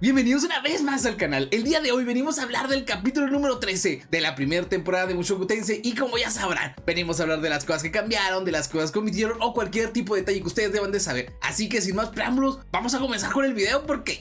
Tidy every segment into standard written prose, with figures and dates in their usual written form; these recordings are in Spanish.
Bienvenidos una vez más al canal. El día de hoy venimos a hablar del capítulo número 13 de la primera temporada de Mushoku Tensei. Y como ya sabrán, venimos a hablar de las cosas que cambiaron, de las cosas que omitieron o cualquier tipo de detalle que ustedes deban de saber. Así que sin más preámbulos, vamos a comenzar con el video porque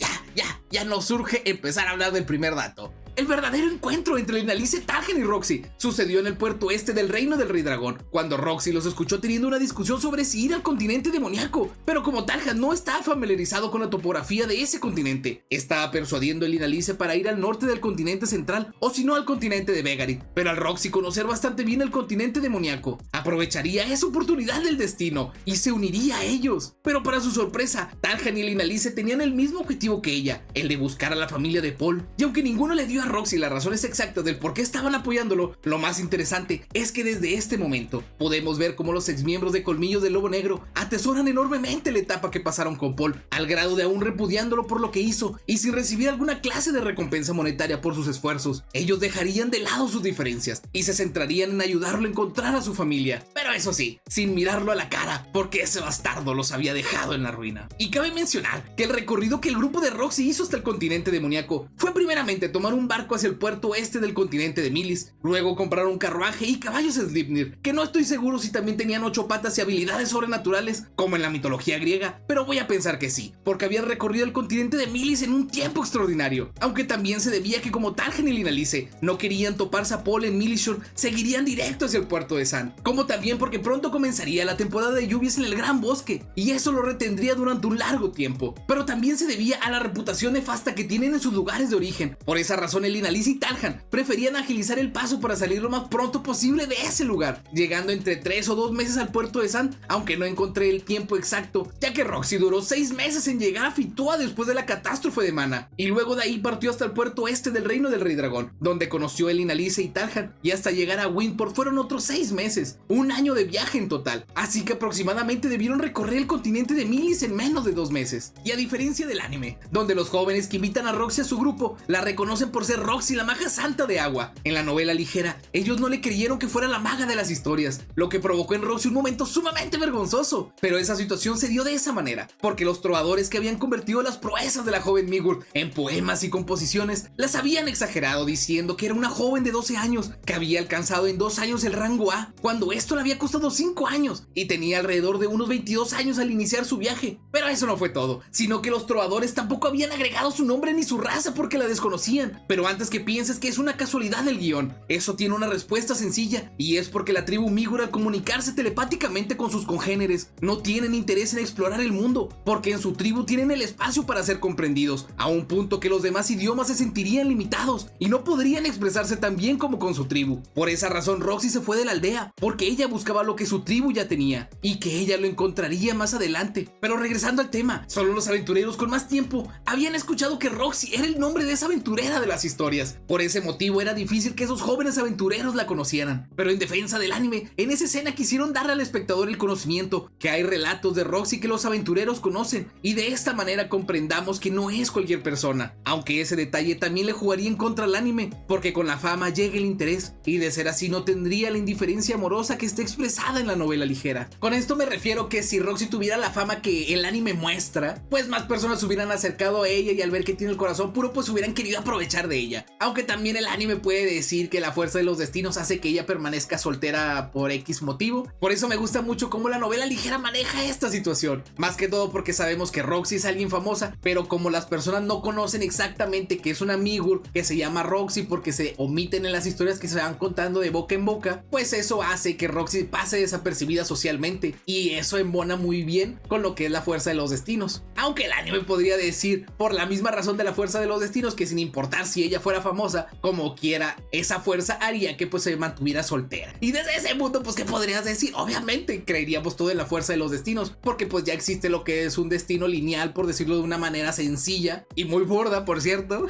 ya nos surge empezar a hablar del primer dato. El verdadero encuentro entre Linalice, Talgen y Roxy sucedió en el puerto este del reino del Rey Dragón, cuando Roxy los escuchó teniendo una discusión sobre si ir al continente demoníaco. Pero como Talgen no estaba familiarizado con la topografía de ese continente, estaba persuadiendo a Linalice para ir al norte del continente central, o si no al continente de Vegarit. Pero al Roxy conocer bastante bien el continente demoníaco, aprovecharía esa oportunidad del destino y se uniría a ellos. Pero para su sorpresa, Talgen y Linalice tenían el mismo objetivo que ella, el de buscar a la familia de Paul. Y aunque ninguno le dio a Roxy las razones exactas del por qué estaban apoyándolo, lo más interesante es que desde este momento podemos ver cómo los exmiembros de Colmillos del Lobo Negro atesoran enormemente la etapa que pasaron con Paul, al grado de aún repudiándolo por lo que hizo y sin recibir alguna clase de recompensa monetaria por sus esfuerzos. Ellos dejarían de lado sus diferencias y se centrarían en ayudarlo a encontrar a su familia, pero eso sí, sin mirarlo a la cara, porque ese bastardo los había dejado en la ruina. Y cabe mencionar que el recorrido que el grupo de Roxy hizo hasta el continente demoníaco fue primeramente tomar un barco hacia el puerto este del continente de Milis, luego comprar un carruaje y caballos Sleipnir, que no estoy seguro si también tenían 8 patas y habilidades sobrenaturales como en la mitología griega, pero voy a pensar que sí, porque habían recorrido el continente de Milis en un tiempo extraordinario, aunque también se debía a que como Talgen y Linalice no querían toparse a Paul en Milishore, seguirían directo hacia el puerto de San, como también porque pronto comenzaría la temporada de lluvias en el Gran Bosque, y eso lo retendría durante un largo tiempo, pero también se debía a la reputación nefasta que tienen en sus lugares de origen. Por esa razón Linalice y Talgen preferían agilizar el paso para salir lo más pronto posible de ese lugar, llegando entre 3 o 2 meses al puerto de San, aunque no encontré el tiempo exacto, ya que Roxy duró 6 meses en llegar a Fitua después de la catástrofe de Mana, y luego de ahí partió hasta el puerto este del reino del Rey Dragón, donde conoció a Linalice y Talgen, y hasta llegar a Windport fueron otros 6 meses, un año de viaje en total, así que aproximadamente debieron recorrer el continente de Milis en menos de 2 meses. Y a diferencia del anime, donde los jóvenes que invitan a Roxy a su grupo la reconocen por ser Roxy la maga santa de agua, en la novela ligera ellos no le creyeron que fuera la maga de las historias, lo que provocó en Roxy un momento sumamente vergonzoso. Pero esa situación se dio de esa manera porque los trovadores que habían convertido las proezas de la joven Migur en poemas y composiciones las habían exagerado, diciendo que era una joven de 12 años que había alcanzado en 2 años el rango A, cuando esto le había costado 5 años y tenía alrededor de unos 22 años al iniciar su viaje. Pero eso no fue todo, sino que los trovadores tampoco habían agregado su nombre ni su raza porque la desconocían. Pero antes que pienses que es una casualidad del guión, eso tiene una respuesta sencilla, y es porque la tribu Migur, al comunicarse telepáticamente con sus congéneres, no tienen interés en explorar el mundo, porque en su tribu tienen el espacio para ser comprendidos, a un punto que los demás idiomas se sentirían limitados y no podrían expresarse tan bien como con su tribu. Por esa razón Roxy se fue de la aldea, porque ella buscaba lo que su tribu ya tenía, y que ella lo encontraría más adelante. Pero regresando al tema, solo los aventureros con más tiempo habían escuchado que Roxy era el nombre de esa aventurera de las historias. Por ese motivo era difícil que esos jóvenes aventureros la conocieran. Pero en defensa del anime, en esa escena quisieron darle al espectador el conocimiento que hay relatos de Roxy que los aventureros conocen, y de esta manera comprendamos que no es cualquier persona, aunque ese detalle también le jugaría en contra al anime, porque con la fama llega el interés, y de ser así no tendría la indiferencia amorosa que está expresada en la novela ligera. Con esto me refiero que si Roxy tuviera la fama que el anime muestra, pues más personas se hubieran acercado a ella y al ver que tiene el corazón puro pues hubieran querido aprovechar de ella. Aunque también el anime puede decir que la fuerza de los destinos hace que ella permanezca soltera por X motivo. Por eso me gusta mucho cómo la novela ligera maneja esta situación, más que todo porque sabemos que Roxy es alguien famosa, pero como las personas no conocen exactamente que es una Migur que se llama Roxy porque se omiten en las historias que se van contando de boca en boca, pues eso hace que Roxy pase desapercibida socialmente, y eso embona muy bien con lo que es la fuerza de los destinos. Aunque el anime podría decir, por la misma razón de la fuerza de los destinos, que sin importar si ella fuera famosa, como quiera, esa fuerza haría que pues se mantuviera soltera. Y desde ese punto, pues ¿qué podrías decir? Obviamente creeríamos todo en la fuerza de los destinos, porque pues ya existe lo que es un destino lineal, por decirlo de una manera sencilla y muy burda, por cierto.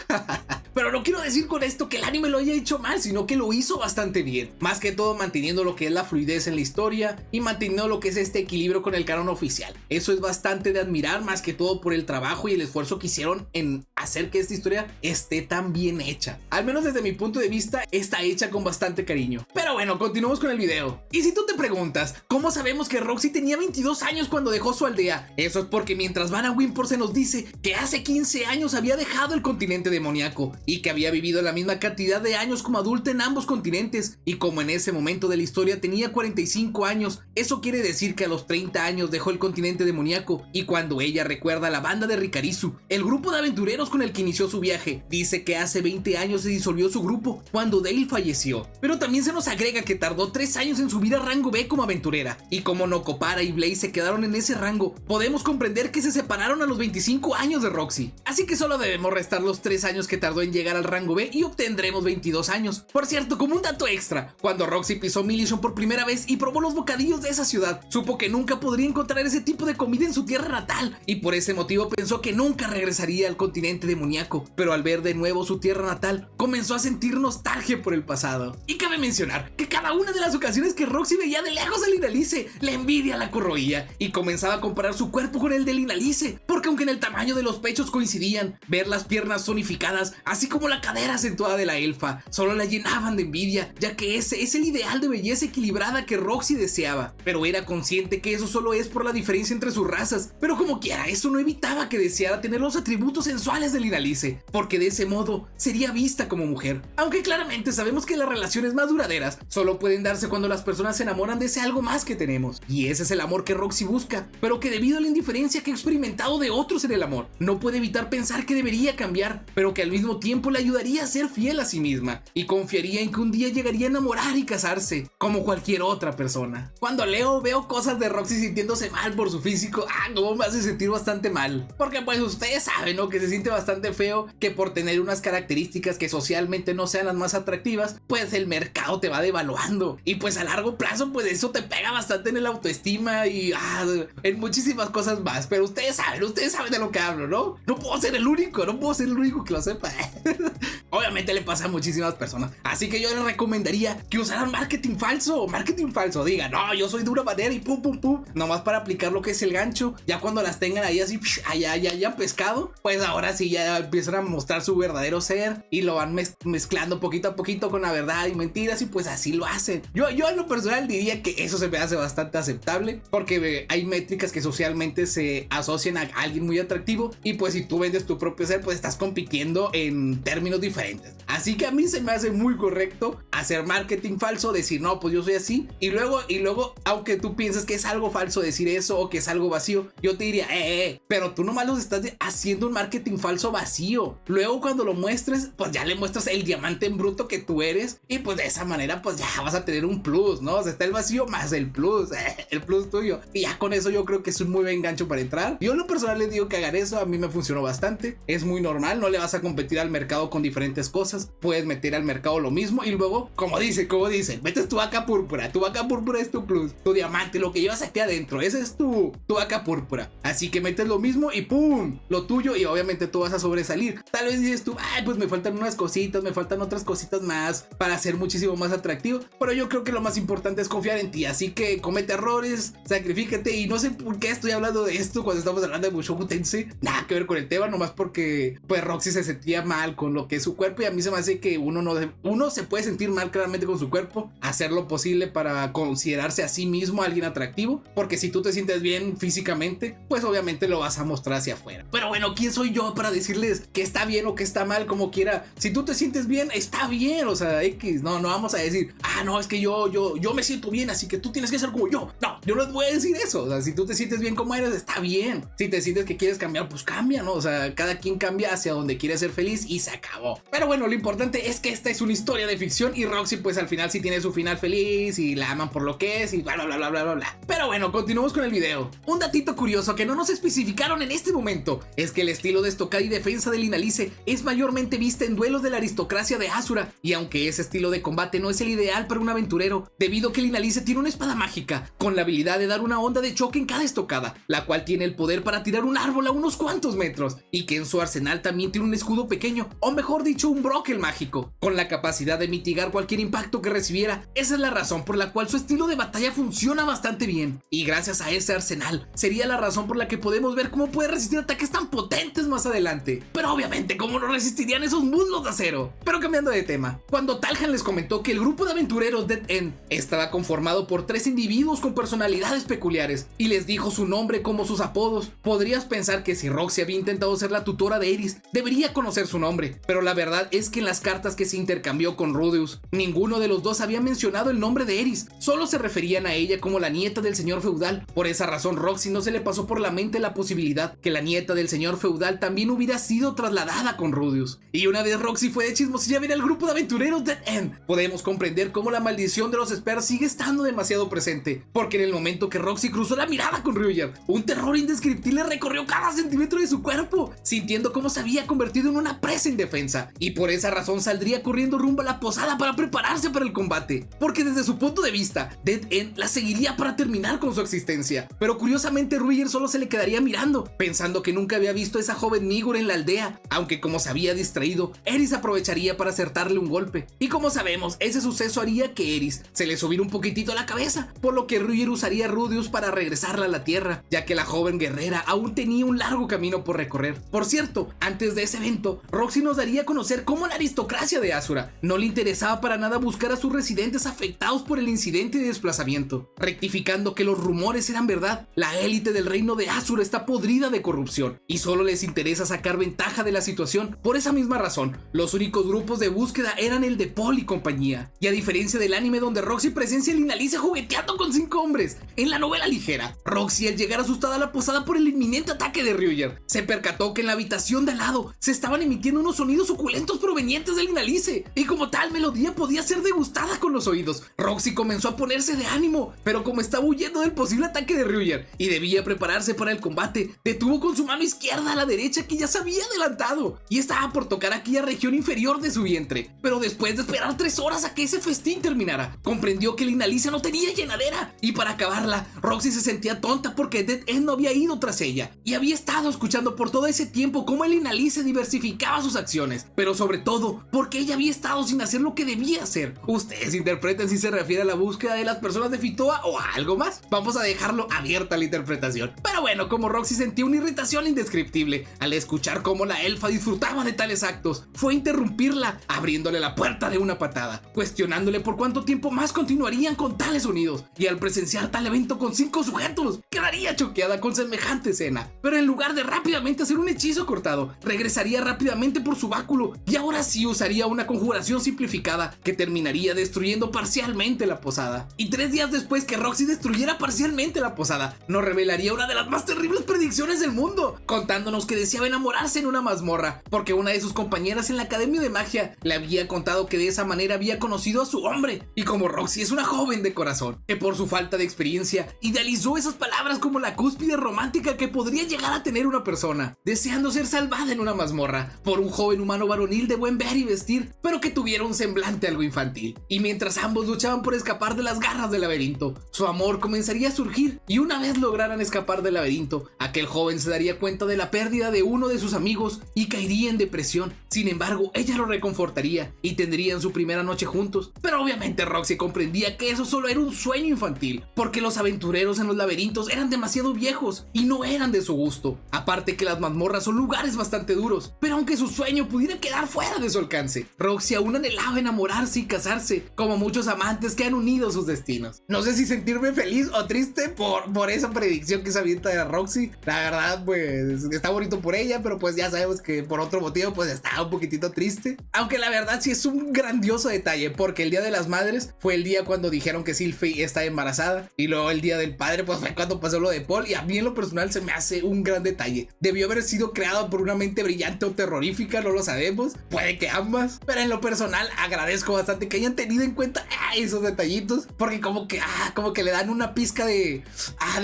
Pero no quiero decir con esto que el anime lo haya hecho mal, sino que lo hizo bastante bien, más que todo manteniendo lo que es la fluidez en la historia y manteniendo lo que es este equilibrio con el canon oficial. Eso es bastante de admirar, más que todo por el trabajo y el esfuerzo que hicieron en hacer que esta historia esté tan bien hecha. Al menos desde mi punto de vista, está hecha con bastante cariño. Pero bueno, continuamos con el video. Y si tú te preguntas, ¿cómo sabemos que Roxy tenía 22 años cuando dejó su aldea? Eso es porque mientras van a Wynport se nos dice que hace 15 años había dejado el continente demoníaco y que había vivido la misma cantidad de años como adulta en ambos continentes. Y como en ese momento de la historia tenía 45 años, eso quiere decir que a los 30 años dejó el continente demoníaco. Y cuando ella recuerda a la banda de Rikarizu, el grupo de aventureros con el que inició su viaje, dice que hace 20 años se disolvió su grupo cuando Dale falleció. Pero también se nos agrega que tardó 3 años en subir a rango B como aventurera. Y como Nokopara y Blaze se quedaron en ese rango, podemos comprender que se separaron a los 25 años de Roxy. Así que solo debemos restar los 3 años que tardó en llegar al rango B y obtendremos 22 años. Por cierto, como un dato extra, cuando Roxy pisó Millison por primera vez y probó los bocadillos de esa ciudad, supo que nunca podría encontrar ese tipo de comida en su tierra natal y por ese motivo pensó que nunca regresaría al continente demoníaco. Pero al ver de nuevo su tierra natal, comenzó a sentir nostalgia por el pasado. Y cabe mencionar que cada una de las ocasiones que Roxy veía de lejos a Linalice, la envidia la corroía y comenzaba a comparar su cuerpo con el de Linalice, porque aunque en el tamaño de los pechos coincidían, ver las piernas zonificadas, así como la cadera acentuada de la elfa, solo la llenaban de envidia, ya que ese es el ideal de belleza equilibrada que Roxy deseaba. Pero era consciente que eso solo es por la diferencia entre sus razas, pero como quiera, eso no evitaba que deseara tener los atributos sensuales de Linalice, porque de ese modo sería vista como mujer. Aunque claramente sabemos que las relaciones más duraderas solo pueden darse cuando las personas se enamoran de ese algo más que tenemos, y ese es el amor que Roxy busca, pero que debido a la indiferencia que ha experimentado de otros en el amor, no puede evitar pensar que debería cambiar, pero que al mismo tiempo le ayudaría a ser fiel a sí misma, y confiaría en que un día llegaría a enamorar y casarse, como cualquier otra persona. Cuando veo cosas de Roxy sintiéndose mal por su físico, como me hace sentir bastante mal, porque pues ustedes saben, ¿no? Que se siente bastante feo que por tener unas características que socialmente no sean las más atractivas, pues el mercado te va devaluando, y pues a largo plazo pues eso te pega bastante en el autoestima y en muchísimas cosas más. Pero ustedes saben de lo que hablo, ¿no? No puedo ser el único que lo sepa. Obviamente le pasa a muchísimas personas, así que yo les recomendaría que usaran marketing falso, digan, no, yo soy de una manera y pum, nomás para aplicar lo que es el gancho. Ya cuando las tengan ahí así, ya pescado, pues ahora sí ya empiezan a mostrar su verdadero ser y lo van mezclando poquito a poquito con la verdad y mentiras, y pues así lo hacen. Yo en lo personal diría que eso se me hace bastante aceptable, porque hay métricas que socialmente se asocian a alguien muy atractivo, y pues si tú vendes tu propio ser, pues estás compitiendo en términos diferentes. Así que a mí se me hace muy correcto hacer marketing falso, decir, no, pues yo soy así, y luego, aunque tú pienses que es algo falso decir eso o que es algo vacío, yo te diría, pero tú nomás los estás haciendo un marketing falso vacío. Luego cuando lo muestres, pues ya le muestras el diamante en bruto que tú eres, y pues de esa manera pues ya vas a tener un plus, ¿no? O sea, está el vacío más el plus tuyo, y ya con eso yo creo que es un muy buen gancho para entrar. Yo en lo personal les digo que hagan eso, a mí me funcionó bastante, es muy normal, no le vas a competir al mercado con diferentes cosas, puedes meter al mercado lo mismo y luego, como dicen, metes tu vaca púrpura es tu plus, tu diamante, lo que llevas aquí adentro, ese es tu vaca púrpura, así que metes lo mismo y pum, lo tuyo, y obviamente tú vas a sobresalir. Tal vez dices tú, pues me faltan unas cositas, me faltan otras cositas más para ser muchísimo más atractivo, pero yo creo que lo más importante es confiar en ti, así que comete errores, sacrifícate. Y no sé por qué estoy hablando de esto cuando estamos hablando de Mushoku Tensei, nada que ver con el tema, nomás porque pues Roxy se sentía mal con lo que es su cuerpo, y a mí se me hace que uno se puede sentir mal claramente con su cuerpo, hacer lo posible para considerarse a sí mismo alguien atractivo, porque si tú te sientes bien físicamente, pues obviamente lo vas a mostrar hacia afuera. Pero bueno, ¿quién soy yo para decirles que está bien o que está mal? Como quiera, si tú te sientes bien, está bien, o sea, no vamos a decir, no, es que yo me siento bien, así que tú tienes que ser como yo. No, yo no les voy a decir eso. O sea, si tú te sientes bien como eres, está bien. Si te sientes que quieres cambiar, pues cambia, ¿no? O sea, cada quien cambia hacia donde quiere ser feliz y se acabó. Pero bueno, lo importante es que esta es una historia de ficción, y Roxy pues al final sí tiene su final feliz y la aman por lo que es y bla bla bla bla bla bla. Pero bueno, continuamos con el video. Un datito curioso que no nos especificaron en este momento es que el estilo de estocada y defensa de Linalice es mayormente vista en duelos de la aristocracia de Asura, y aunque ese estilo de combate no es el ideal para un aventurero, debido a que Linalice tiene una espada mágica con la habilidad de dar una onda de choque en cada estocada, la cual tiene el poder para tirar un árbol a unos cuantos metros, y que en su arsenal también tiene un escudo pequeño, o mejor dicho, dicho un brokel mágico, con la capacidad de mitigar cualquier impacto que recibiera. Esa es la razón por la cual su estilo de batalla funciona bastante bien, y gracias a ese arsenal sería la razón por la que podemos ver cómo puede resistir ataques tan potentes más adelante. Pero obviamente, ¿cómo no resistirían esos muslos de acero? Pero cambiando de tema, cuando Talhan les comentó que el grupo de aventureros Dead End estaba conformado por 3 individuos con personalidades peculiares y les dijo su nombre como sus apodos, podrías pensar que si Roxy había intentado ser la tutora de Eris, debería conocer su nombre, pero la verdad es que en las cartas que se intercambió con Rudeus, ninguno de los dos había mencionado el nombre de Eris, solo se referían a ella como la nieta del señor feudal. Por esa razón, Roxy no se le pasó por la mente la posibilidad que la nieta del señor feudal también hubiera sido trasladada con Rudeus. Y una vez Roxy fue de chismosilla a ver al grupo de aventureros Dead End, podemos comprender cómo la maldición de los Spurs sigue estando demasiado presente, porque en el momento que Roxy cruzó la mirada con Ruger, un terror indescriptible recorrió cada centímetro de su cuerpo, sintiendo cómo se había convertido en una presa indefensa, y por esa razón saldría corriendo rumbo a la posada para prepararse para el combate, porque desde su punto de vista, Dead End la seguiría para terminar con su existencia. Pero curiosamente Ruger solo se le quedaría mirando, pensando que nunca había visto a esa joven Nigor en la aldea, aunque como se había distraído, Eris aprovecharía para acertarle un golpe, y como sabemos, ese suceso haría que Eris se le subiera un poquitito a la cabeza, por lo que Ruger usaría a Rudeus para regresarla a la tierra, ya que la joven guerrera aún tenía un largo camino por recorrer. Por cierto, antes de ese evento, Roxy nos daría a conocer cómo la aristocracia de Azura no le interesaba para nada buscar a sus residentes afectados por el incidente de desplazamiento, rectificando que los rumores eran verdad. La élite del reino de Azura está podrida de corrupción y solo les interesa sacar ventaja de la situación. Por esa misma razón, los únicos grupos de búsqueda eran el de Paul y compañía. Y a diferencia del anime donde Roxy presencia a Linalise jugueteando con 5 hombres, en la novela ligera, Roxy, al llegar asustada a la posada por el inminente ataque de Ruger, se percató que en la habitación de al lado se estaban emitiendo unos sonidos suculentos provenientes de Linalise, y como tal melodía podía ser degustada con los oídos. Roxy comenzó a ponerse de ánimo, pero como estaba huyendo del posible ataque de Ruger y debía prepararse para el combate, detuvo con su mano izquierda a la derecha que ya se había adelantado y estaba por tocar aquella región inferior de su vientre. Pero después de esperar 3 horas a que ese festín terminara, comprendió que Linalise no tenía llenadera, y para acabarla, Roxy se sentía tonta porque Dead End no había ido tras ella y había estado escuchando por todo ese tiempo cómo Linalise diversificaba sus acciones, pero sobre todo porque ella había estado sin hacer lo que debía hacer. Ustedes interpreten si se refiere a la búsqueda de las personas de Fitoa o a algo más. Vamos a dejarlo abierta a la interpretación. Pero bueno, como Roxy sentía una irritación indescriptible al escuchar cómo la elfa disfrutaba de tales actos, fue a interrumpirla, abriéndole la puerta de una patada, cuestionándole por cuánto tiempo más continuarían con tales sonidos, y al presenciar tal evento con 5 sujetos, quedaría choqueada con semejante escena. Pero en lugar de rápidamente hacer un hechizo cortado, regresaría rápidamente por su báculo, y ahora sí usaría una conjuración simplificada que terminaría destruyendo parcialmente la posada. Y 3 días después que Roxy destruyera parcialmente la posada, nos revelaría una de las más terribles predicciones del mundo, contándonos que deseaba enamorarse en una mazmorra, porque una de sus compañeras en la academia de magia le había contado que de esa manera había conocido a su hombre, y como Roxy es una joven de corazón, que por su falta de experiencia idealizó esas palabras como la cúspide romántica que podría llegar a tener una persona, deseando ser salvada en una mazmorra por un joven humano varonil de buen ver y vestir, pero que tuviera un semblante algo infantil. Y mientras ambos luchaban por escapar de las garras del laberinto, su amor comenzaría a surgir, y una vez lograran escapar del laberinto, aquel joven se daría cuenta de la pérdida de uno de sus amigos y caería en depresión. Sin embargo, ella lo reconfortaría y tendrían su primera noche juntos. Pero obviamente Roxy comprendía que eso solo era un sueño infantil, porque los aventureros en los laberintos eran demasiado viejos y no eran de su gusto. Aparte que las mazmorras son lugares bastante duros, pero aunque su sueño pudiera quedar fuera de su alcance, Roxy aún anhelaba enamorarse y casarse, como muchos amantes que han unido sus destinos. No sé si sentirme feliz o triste por esa predicción que se avienta de Roxy. La verdad, pues está bonito por ella, pero pues ya sabemos que por otro motivo pues está un poquitito triste. Aunque la verdad sí es un grandioso detalle, porque el Día de las Madres fue el día cuando dijeron que Sylphie está embarazada, y luego el Día del Padre pues fue cuando pasó lo de Paul, y a mí en lo personal se me hace un gran detalle. Debió haber sido creado por una mente brillante o terrorífica, no lo sabemos, puede que ambas, pero en lo personal agradezco bastante que hayan tenido en cuenta esos detallitos, porque como que le dan una pizca de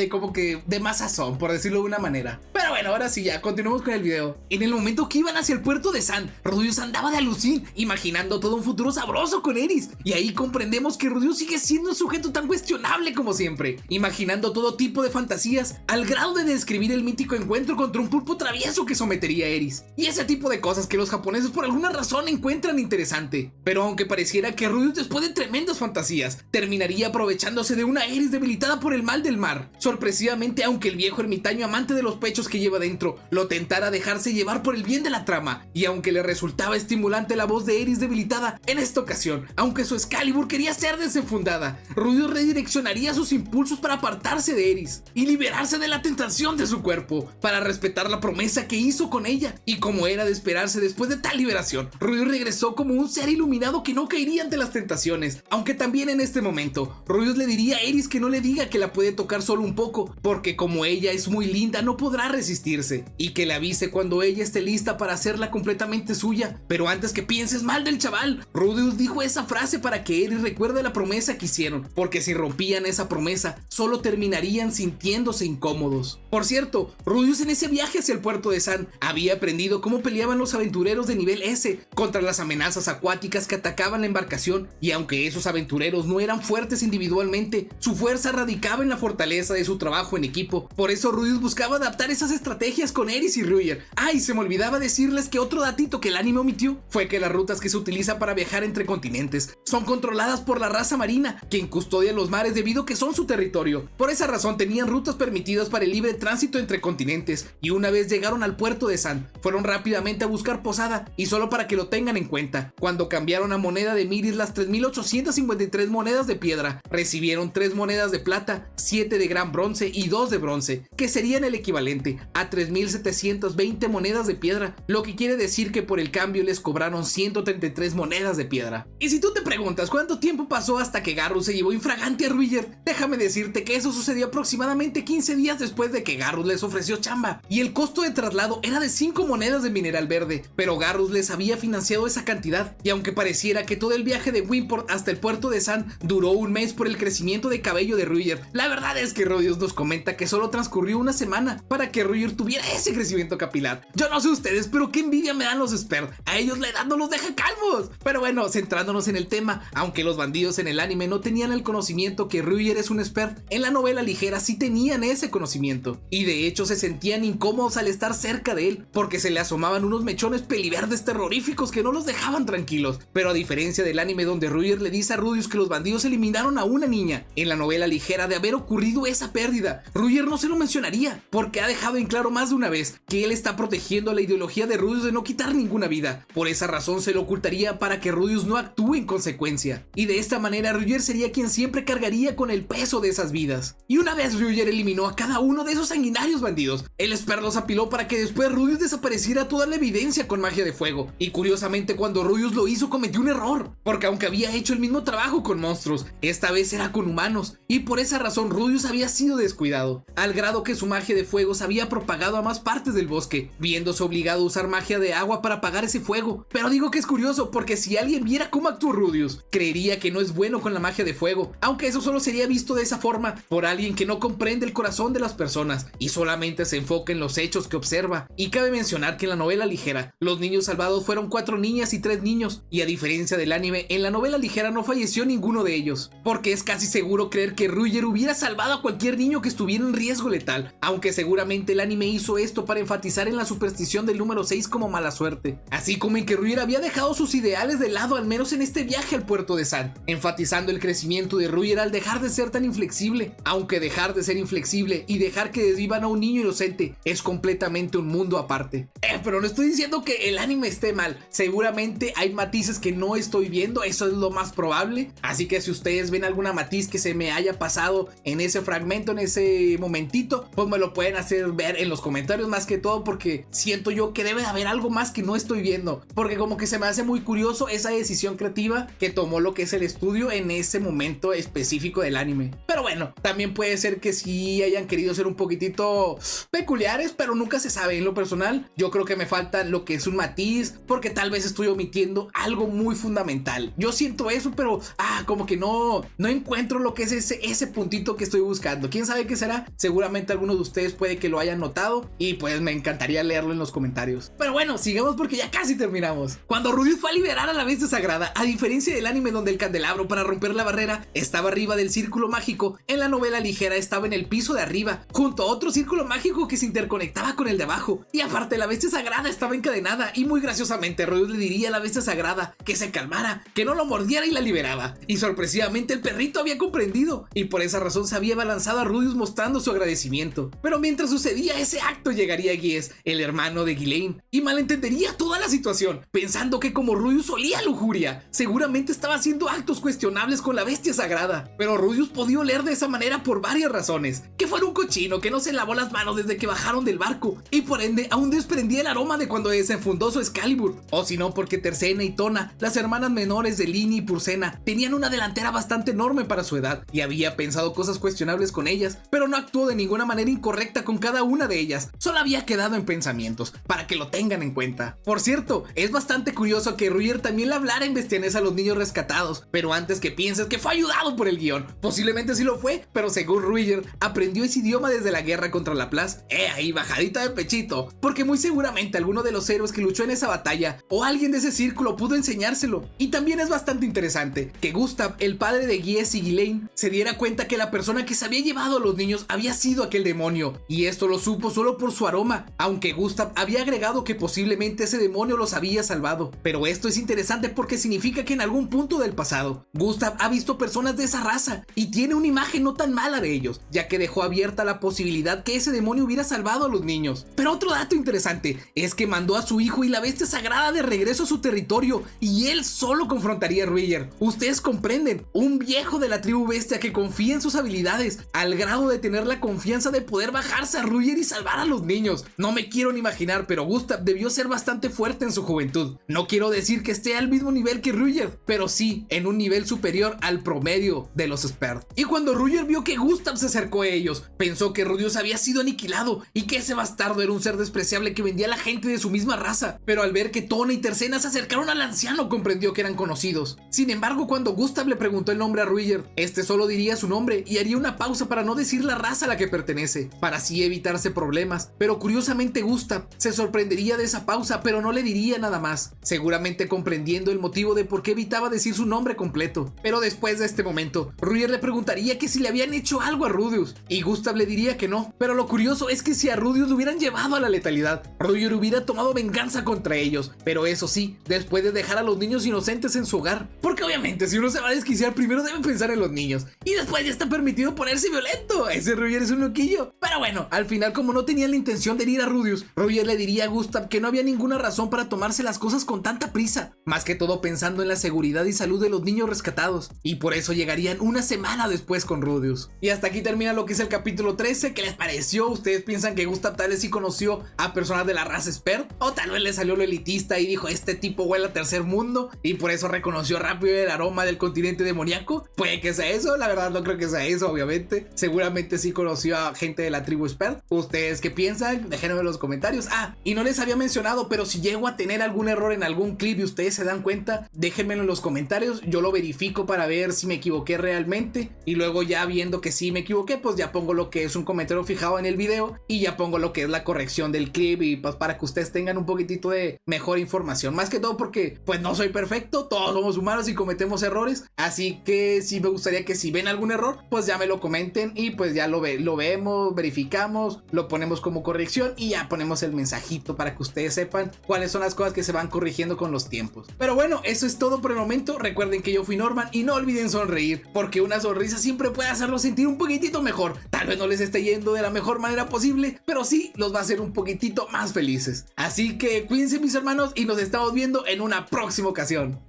como que de más sazón, por decirlo de una manera. Pero Pero bueno, ahora sí ya, continuamos con el video. En el momento que iban hacia el puerto de San, Rudeus andaba de alucín, imaginando todo un futuro sabroso con Eris. Y ahí comprendemos que Rudeus sigue siendo un sujeto tan cuestionable como siempre, imaginando todo tipo de fantasías, al grado de describir el mítico encuentro contra un pulpo travieso que sometería a Eris. Y ese tipo de cosas que los japoneses por alguna razón encuentran interesante. Pero aunque pareciera que Rudeus, después de tremendas fantasías, terminaría aprovechándose de una Eris debilitada por el mal del mar. Sorpresivamente, aunque el viejo ermitaño amante de los pechos que lleva dentro lo tentara dejarse llevar por el bien de la trama, y aunque le resultaba estimulante la voz de Eris debilitada, en esta ocasión, aunque su Excalibur quería ser desenfundada, Rudeus redireccionaría sus impulsos para apartarse de Eris y liberarse de la tentación de su cuerpo, para respetar la promesa que hizo con ella. Y como era de esperarse después de tal liberación, Rudeus regresó como un ser iluminado que no caería ante las tentaciones, aunque también en este momento, Rudeus le diría a Eris que no le diga que la puede tocar solo un poco, porque como ella es muy linda no podrá resistirse, y que le avise cuando ella esté lista para hacerla completamente suya. Pero antes que pienses mal del chaval, Rudeus dijo esa frase para que Eris recuerde la promesa que hicieron, porque si rompían esa promesa, solo terminarían sintiéndose incómodos. Por cierto, Rudeus en ese viaje hacia el puerto de San había aprendido cómo peleaban los aventureros de nivel S contra las amenazas acuáticas que atacaban la embarcación, y aunque esos aventureros no eran fuertes individualmente, su fuerza radicaba en la fortaleza de su trabajo en equipo. Por eso Rudeus buscaba adaptar esas estrategias con Eris y Ruger. Y se me olvidaba decirles que otro datito que el anime omitió fue que las rutas que se utilizan para viajar entre continentes son controladas por la raza marina, quien custodia los mares debido a que son su territorio. Por esa razón tenían rutas permitidas para el libre tránsito entre continentes, y una vez llegaron al puerto de San, fueron rápidamente a buscar posada, y solo para que lo tengan en cuenta, cuando cambiaron a moneda de Miris las 3.853 monedas de piedra, recibieron 3 monedas de plata, 7 de gran bronce y 2 de bronce, que serían el equivalente a 3.720 monedas de piedra, lo que quiere decir que por el cambio les cobraron 133 monedas de piedra. Y si tú te preguntas cuánto tiempo pasó hasta que Garrus se llevó infragante a Ruger, déjame decirte que eso sucedió aproximadamente 15 días después de que Garrus les ofreció chamba, y el costo de traslado era de 5 monedas de mineral verde, pero Garrus les había financiado esa cantidad, y aunque pareciera que todo el viaje de Wynport hasta el puerto de San duró un mes por el crecimiento de cabello de Ruger, la verdad es que Rudeus nos comenta que solo transcurrió una semana para que Ruger tuviera ese crecimiento capilar. Yo no sé ustedes, pero qué envidia me dan los Spert, a ellos la edad no los deja calvos. Pero bueno, centrándonos en el tema, aunque los bandidos en el anime no tenían el conocimiento que Ruger es un Spert, en la novela ligera sí tenían ese conocimiento, y de hecho se sentían incómodos al estar cerca de él, porque se le asomaban unos mechones peliverdes terroríficos que no los dejaban tranquilos. Pero a diferencia del anime donde Ruger le dice a Rudeus que los bandidos eliminaron a una niña, en la novela ligera, de haber ocurrido esa pérdida, Ruger no se lo mencionaría, porque ha dejado en claro más de una vez que él está protegiendo la ideología de Rudeus de no quitar ninguna vida. Por esa razón se lo ocultaría para que Rudeus no actúe en consecuencia, y de esta manera Ruger sería quien siempre cargaría con el peso de esas vidas. Y una vez Ruger eliminó a cada uno de esos sanguinarios bandidos, el Spert los apiló para que después Rudeus desapareciera toda la evidencia con magia de fuego. Y curiosamente, cuando Rudeus lo hizo cometió un error, porque aunque había hecho el mismo trabajo con monstruos, esta vez era con humanos, y por esa razón Rudeus había sido descuidado, al grado que su magia de fuego se había propagado a más partes del bosque, viéndose obligado a usar magia de agua para apagar ese fuego. Pero digo que es curioso, porque si alguien viera cómo actuó Rudeus, creería que no es bueno con la magia de fuego, aunque eso solo sería visto de esa forma por alguien que no comprende el corazón de las personas y solamente se enfoca en los hechos que observa. Y cabe mencionar que en la novela ligera, los niños salvados fueron 4 niñas y 3 niños, y a diferencia del anime, en la novela ligera no falleció ninguno de ellos, porque es casi seguro creer que Ruger hubiera salvado a cualquier niño que estuviera en riesgo letal, aunque seguramente el anime hizo esto para enfatizar en la superstición del número 6 como mala suerte, así como en que Ruger había dejado sus ideales de lado, al menos en este viaje al puerto de San, enfatizando el crecimiento de Ruger al dejar de ser tan inflexible, aunque dejar de ser inflexible y dejar que desvivan a un niño inocente es completamente un mundo aparte. Pero no estoy diciendo que el anime esté mal, seguramente hay matices que no estoy viendo, eso es lo más probable, así que si ustedes ven alguna matiz que se me haya pasado en ese fragmento, en ese momentito, pues me lo pueden hacer ver en los comentarios, más que todo porque siento yo que debe de haber algo más que no estoy viendo, porque como que se me hace muy curioso esa decisión creativa que tomó lo que es el estudio en ese momento específico del anime. Pero bueno, también puede ser que sí hayan querido ser un poquito poquitito peculiares, pero nunca se sabe. En lo personal, yo creo que me falta lo que es un matiz, porque tal vez estoy omitiendo algo muy fundamental. Yo siento eso, pero como que no encuentro lo que es ese puntito que estoy buscando. ¿Quién sabe qué será? Seguramente algunos de ustedes puede que lo hayan notado y pues me encantaría leerlo en los comentarios. Pero bueno, sigamos porque ya casi terminamos. Cuando Rudeus fue a liberar a la bestia sagrada, a diferencia del anime donde el candelabro para romper la barrera estaba arriba del círculo mágico, en la novela ligera estaba en el piso de arriba, junto a otro círculo mágico que se interconectaba con el de abajo. Y aparte, la bestia sagrada estaba encadenada y muy graciosamente Rudeus le diría a la bestia sagrada que se calmara, que no lo mordiera y la liberaba. Y sorpresivamente el perrito había comprendido y por esa razón se había balanzado a Rudeus mostrando su agradecimiento. Pero mientras sucedía ese acto llegaría Gies, el hermano de Ghislaine, y malentendería toda la situación, pensando que como Rudeus olía lujuria, seguramente estaba haciendo actos cuestionables con la bestia sagrada. Pero Rudeus podía oler de esa manera por varias razones: que fuera un cochino que no se lavó las manos desde que bajaron del barco y por ende aún desprendía el aroma de cuando desenfundó su Excalibur, o si no porque Tercena y Tona, las hermanas menores de Lini y Pursena, tenían una delantera bastante enorme para su edad y había pensado cosas cuestionables con ellas, pero no actuó de ninguna manera incorrecta con cada una de ellas, solo había quedado en pensamientos, para que lo tengan en cuenta. Por cierto, es bastante curioso que Ruger también le hablara en bestianés a los niños rescatados, pero antes que pienses que fue ayudado por el guión, posiblemente sí lo fue, pero según Ruger, aprendió ese idioma desde la guerra contra Laplace. Ahí bajadita de pechito, porque muy seguramente alguno de los héroes que luchó en esa batalla o alguien de ese círculo pudo enseñárselo. Y también es bastante interesante que Gustav, el padre de Gies y Ghislaine, se diera cuenta que la persona que se había llevado a los niños había sido aquel demonio, y esto lo supo solo por su aroma, aunque Gustav había agregado que posiblemente ese demonio los había salvado. Pero esto es interesante porque significa que en algún punto del pasado, Gustav ha visto personas de esa raza y tiene una imagen no tan mala de ellos, ya que dejó abierta la posibilidad que ese demonio hubiera salvado a los niños. Pero otro dato interesante es que mandó a su hijo y la bestia sagrada de regreso a su territorio, y él solo confrontaría a Ruger. Ustedes comprenden, un viejo de la tribu bestia que confía en sus habilidades al grado de tener la confianza de poder bajarse a Ruger y salvar a los niños. No me quiero ni imaginar, pero Gustav debió ser bastante fuerte en su juventud. No quiero decir que esté al mismo nivel que Ruger, pero sí en un nivel superior al promedio de los Spert. Y cuando Ruger vio que Gustav se acercó a ellos, pensó que Rudeus había sido aniquilado y que ese bastardo era un ser despreciable que vendía a la gente de su misma raza. Pero al ver que Tona y Tercena se acercaron al anciano, comprendió que eran conocidos. Sin embargo, cuando Gustav le preguntó el nombre a Ruger, este solo diría su nombre y haría una pausa para no decir la raza a la que pertenece, para así evitarse problemas. Pero curiosamente Gustav se sorprendería de esa pausa, pero no le diría nada más, seguramente comprendiendo el motivo de por qué evitaba decir su nombre completo. Pero después de este momento, Ruger le preguntaría que si le habían hecho algo a Rudeus, y Gustav le diría que no. Pero lo curioso es que si a Rudeus lo hubieran llevado a la letalidad, Ruger hubiera tomado venganza contra ellos, pero eso sí, después de dejar a los niños inocentes en su hogar, porque obviamente si uno se va a desquiciar, primero debe pensar en los niños, y después ya está permitido ponerse violento. Ese Ruger es un loquillo. Pero bueno, al final, como no tenían la intención de herir a Rudeus, Ruger le diría a Gustav que no había ninguna razón para tomarse las cosas con tanta prisa, más que todo pensando en la seguridad y salud de los niños rescatados, y por eso llegarían una semana después con Rudeus. Y hasta aquí termina lo que es el capítulo 13. ¿Qué les pareció? ¿Ustedes piensan que Gustav tal vez sí conoció a personas de la raza Spert? ¿O tal vez le salió lo elitista y dijo, este tipo huele a tercer mundo, y por eso reconoció rápido el aroma del continente demoníaco? Puede que sea eso, la verdad no creo que sea eso, obviamente. Seguramente sí conoció a gente de la tribu Spert. ¿Ustedes qué piensan? Déjenme en los comentarios. Y no les había mencionado, pero si llego a tener algún error en algún clip y ustedes se dan cuenta, déjenmelo en los comentarios. Yo lo verifico para ver si me equivoqué realmente, y luego ya viendo que sí me equivoqué, pues ya pongo lo que es un comentario fijado en el video y ya pongo lo que es la corrección del clip, y pues para que ustedes tengan un poquitito de mejor información, más que todo porque pues no soy perfecto, todos somos humanos y cometemos errores, así que sí me gustaría que si ven algún error, pues ya me lo comenten y pues ya lo vemos, verificamos, lo ponemos como corrección y ya ponemos el mensajito para que ustedes sepan cuáles son las cosas que se van corrigiendo con los tiempos. Pero bueno, eso es todo por el momento. Recuerden que yo fui Norman y no olviden sonreír, porque una sonrisa siempre puede hacerlos sentir un poquitito mejor. Tal vez no les esté yendo de la mejor manera posible, pero sí los va a hacer un poquitito más felices. Así que cuídense, mis hermanos, y nos estamos viendo en una próxima ocasión.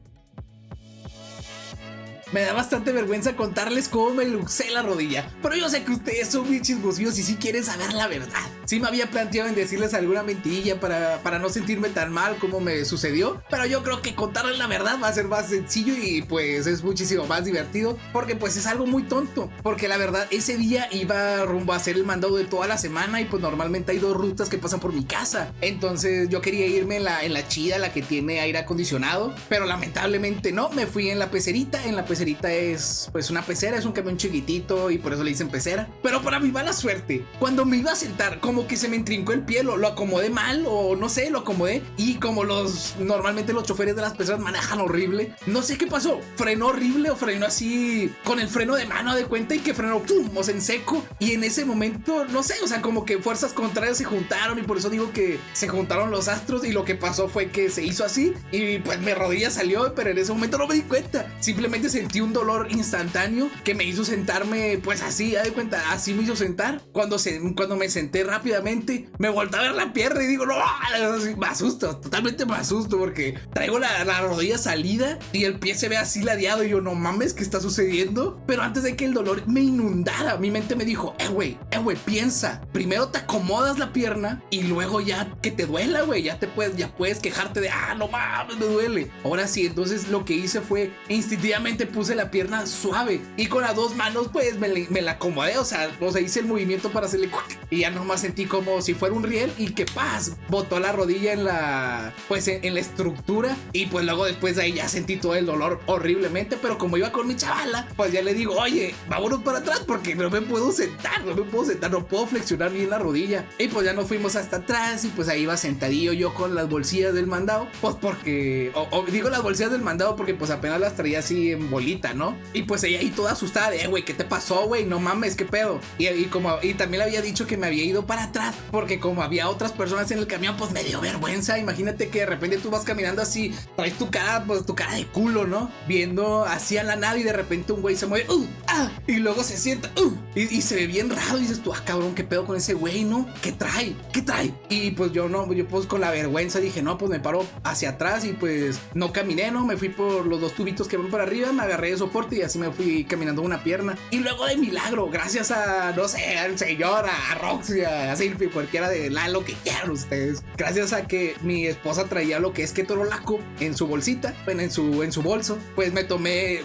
Me da bastante vergüenza contarles cómo me luxé la rodilla, pero yo sé que ustedes son bien chismosillos y sí quieren saber la verdad. sí me había planteado en decirles alguna mentirilla para no sentirme tan mal como me sucedió, pero yo creo que contarles la verdad va a ser más sencillo y pues es muchísimo más divertido, porque pues es algo muy tonto, porque la verdad ese día iba rumbo a hacer el mandado de toda la semana y pues normalmente hay 2 rutas que pasan por mi casa, entonces yo quería irme en la chida, la que tiene aire acondicionado, pero lamentablemente no, me fui en la pecerita es pues una pecera, es un camión chiquitito y por eso le dicen pecera, pero para mi mala suerte, cuando me iba a sentar como que se me entrincó el pie, lo acomodé mal o no sé, lo acomodé y como normalmente los choferes de las peceras manejan horrible, no sé qué pasó, frenó horrible o frenó así con el freno de mano de cuenta y que frenó pum, o sea, en seco, y en ese momento no sé, o sea, como que fuerzas contrarias se juntaron y por eso digo que se juntaron los astros y lo que pasó fue que se hizo así y pues mi rodilla salió, pero en ese momento no me di cuenta, simplemente sentí un dolor instantáneo que me hizo sentarme pues así, de cuenta, así me hizo sentar, cuando me senté rápidamente me volteé a ver la pierna y digo no, me asusto, totalmente me asusto porque traigo la rodilla salida y el pie se ve así ladeado y yo no mames, ¿qué está sucediendo? Pero antes de que el dolor me inundara, mi mente me dijo, güey, piensa, primero te acomodas la pierna y luego ya que te duela, güey, ya puedes quejarte de, no mames, me duele. Ahora sí, entonces lo que hice fue instintivamente puse la pierna suave y con las 2 manos pues me la acomodé, o sea, hice el movimiento para hacerle y ya nomás sentí como si fuera un riel y que paz, botó la rodilla en la estructura y pues luego después de ahí ya sentí todo el dolor horriblemente, pero como iba con mi chavala, pues ya le digo, oye, vámonos para atrás porque no me puedo sentar, no puedo flexionar bien la rodilla. Y pues ya nos fuimos hasta atrás y pues ahí iba sentadillo yo con las bolsillas del mandado, pues porque, digo las bolsillas del mandado porque pues apenas las traía así en bolita, ¿no? Y pues ella ahí toda asustada de, güey, ¿qué te pasó, güey? No mames, ¿qué pedo? Y también le había dicho que me había ido para atrás porque como había otras personas en el camión, pues me dio vergüenza. Imagínate que de repente tú vas caminando así, traes tu cara de culo, ¿no? Viendo así a la nada y de repente un güey se mueve, y luego se sienta, y se ve bien raro y dices tú, cabrón, ¿qué pedo con ese güey, no? ¿Qué trae? Y pues yo pues con la vergüenza dije, no, pues me paro hacia atrás y pues no caminé, ¿no? Me fui por los 2 tubitos que van para arriba, me agarré de soporte y así me fui caminando una pierna. Y luego de milagro, gracias a, no sé, al señor, a Roxy, a Silphy, cualquiera de lo que quieran ustedes, gracias a que mi esposa traía lo que es ketorolaco en su bolsita, bueno, en su bolso, pues me tomé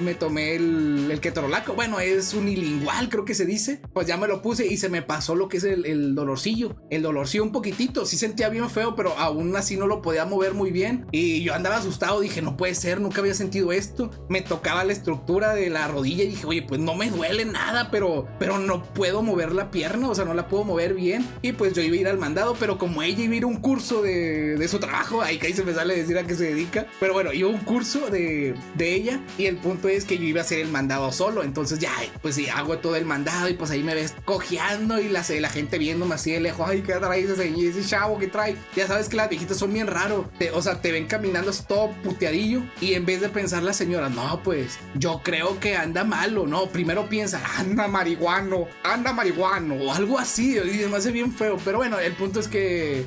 el ketorolaco, bueno, es unilingual, creo que se dice, pues ya me lo puse y se me pasó lo que es el dolorcillo un poquitito, sí sentía bien feo, pero aún así no lo podía mover muy bien y yo andaba asustado, dije, no puede ser, nunca había sentido esto, me tocaba la estructura de la rodilla y dije, oye, pues no me duele nada, pero no puedo mover la pierna, o sea, no la puedo mover bien, y pues yo iba a ir al mandado, pero como ella iba a ir a un curso de su trabajo, ahí se me sale decir a qué se dedica, pero bueno, iba a un curso de ella y el punto es que yo iba a hacer el mandado solo, entonces ya, pues sí, hago todo el mandado y pues ahí me ves cojeando y la gente viéndome así de lejos, ay, ¿qué trae ese chavo que trae? Ya sabes que las viejitas son bien raros, o sea, te ven caminando así todo puteadillo y en vez de pensar la señora, no, pues yo creo que anda malo, no, primero piensa, anda marihuano o algo así, y me hace bien feo, pero bueno, el punto es que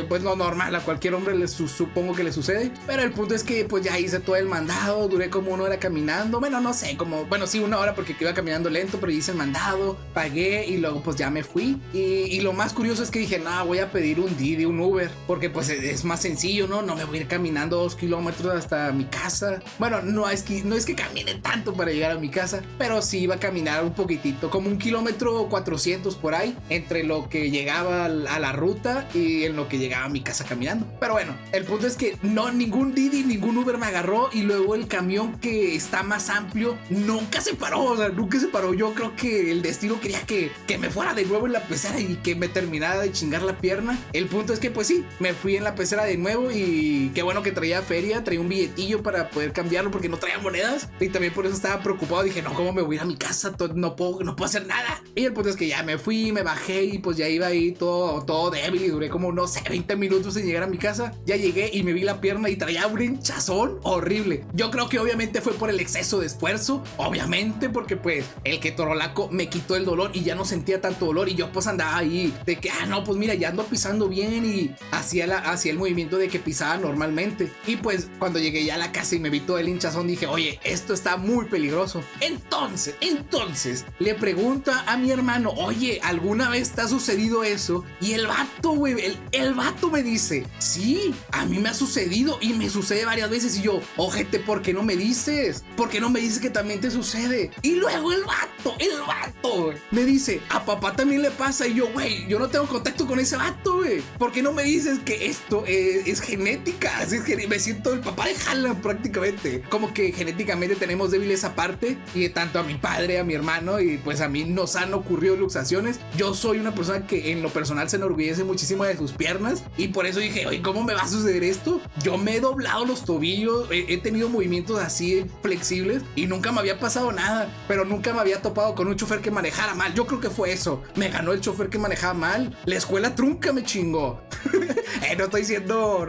pues lo normal, a cualquier hombre supongo que le sucede, pero el punto es que pues ya hice todo el mandado, duré como 1 hora caminando, bueno, no sé, sí, 1 hora porque iba caminando lento, pero hice el mandado, pagué y luego pues ya me fui y lo más curioso es que dije, no, voy a pedir un Didi, un Uber, porque pues es más sencillo, ¿no? No me voy a ir caminando 2 kilómetros hasta mi casa, bueno, no es que camine tanto para llegar a mi casa, pero sí iba a caminar un poquitito, como 1 kilómetro 400 por ahí, entre lo que llegaba a la ruta y en lo que llegaba a mi casa caminando, pero bueno, el punto es que no, ningún Didi, ningún Uber me agarró y luego el camión que está más amplio nunca se paró, o sea, nunca se paró. Yo creo que el destino quería que me fuera de nuevo en la pecera y que me terminara de chingar la pierna. El punto es que pues sí, me fui en la pecera de nuevo y qué bueno que traía feria, traía un billetillo para poder cambiarlo porque no traía monedas y también por eso estaba preocupado, dije, no, ¿cómo me voy a ir a mi casa? No puedo hacer nada. Y el punto es que ya me fui, me bajé y pues ya iba ahí todo débil y duré como, no sé, 20 minutos en llegar a mi casa. Ya llegué y me vi la pierna y traía un hinchazón horrible. Yo creo que obviamente fue por el exceso de esfuerzo, obviamente, porque pues el ketorolaco me quitó el dolor y ya no sentía tanto dolor y yo pues andaba ahí de que, no, pues mira, ya ando pisando bien y hacía el movimiento de que pisaba normalmente. Y pues cuando llegué ya a la casa y me vi todo el hinchazón, dije, oye, esto está muy peligroso. Entonces le pregunto a mi hermano, oye, ¿alguna vez te ha sucedido todo eso. Y el vato, güey, el vato me dice, sí, a mí me ha sucedido y me sucede varias veces. Y yo, ojete, ¿por qué no me dices? ¿Por qué no me dices que también te sucede? Y luego el vato, güey, me dice, a papá también le pasa. Y yo, güey, yo no tengo contacto con ese vato, güey. ¿Por qué no me dices que esto es genética? Me siento el papá de Haaland prácticamente. Como que genéticamente tenemos débil esa parte. Y tanto a mi padre, a mi hermano y pues a mí nos han ocurrido luxaciones. Yo soy una persona que en lo personal se enorgullece muchísimo de sus piernas. Y por eso dije, oye, ¿cómo me va a suceder esto? Yo me he doblado los tobillos, he tenido movimientos así flexibles y nunca me había pasado nada. Pero nunca me había topado con un chofer que manejara mal. Yo creo que fue eso. Me ganó el chofer que manejaba mal. La escuela trunca me chingó. No estoy siendo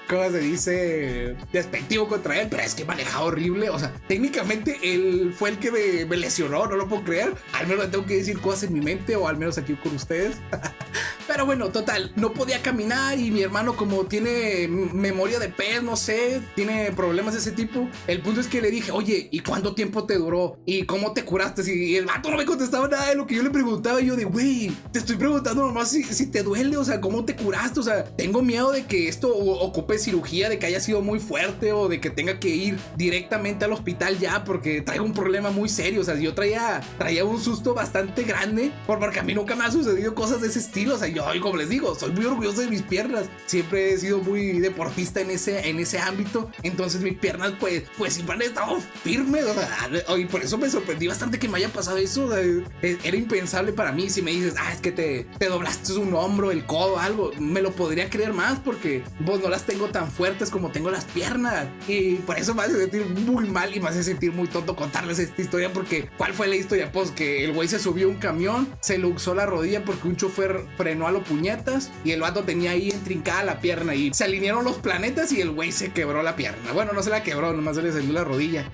¿cómo se dice? Despectivo contra él, pero es que manejaba horrible. O sea, técnicamente él fue el que me lesionó, no lo puedo creer. Al menos tengo que decir cosas en mi mente, o al menos aquí con ustedes. Pero bueno, total, no podía caminar y mi hermano, como tiene memoria de pez, no sé, tiene problemas de ese tipo. El punto es que le dije, oye, ¿y cuánto tiempo te duró? ¿Y cómo te curaste? Y el vato no me contestaba nada de lo que yo le preguntaba. Y yo de, güey, te estoy preguntando nomás si te duele, o sea, ¿cómo te curaste? O sea, tengo miedo de que esto ocupe cirugía, de que haya sido muy fuerte o de que tenga que ir directamente al hospital ya, porque traigo un problema muy serio. O sea, yo traía un susto bastante grande porque a mí nunca me han sucedido cosas de ese estilo. O sea, yo, como les digo, soy muy orgulloso de mis piernas. Siempre he sido muy deportista en ese ámbito. Entonces mis piernas pues siempre han estado firmes. O sea, y por eso me sorprendí bastante que me haya pasado eso. O sea, era impensable para mí. Si me dices, es que te doblaste un hombro, el codo, algo, me lo podría creer más porque vos no las tengo tan fuertes como tengo las piernas. Y por eso me hace sentir muy mal y me hace sentir muy tonto contarles esta historia, porque ¿cuál fue la historia? Pues que el güey se subió a un camión, se luxó la rodilla porque un chofer frenó a los puñetas y el vato tenía ahí entrincada la pierna y se alinearon los planetas y el güey se quebró la pierna. Bueno, no se la quebró, nomás se le salió la rodilla.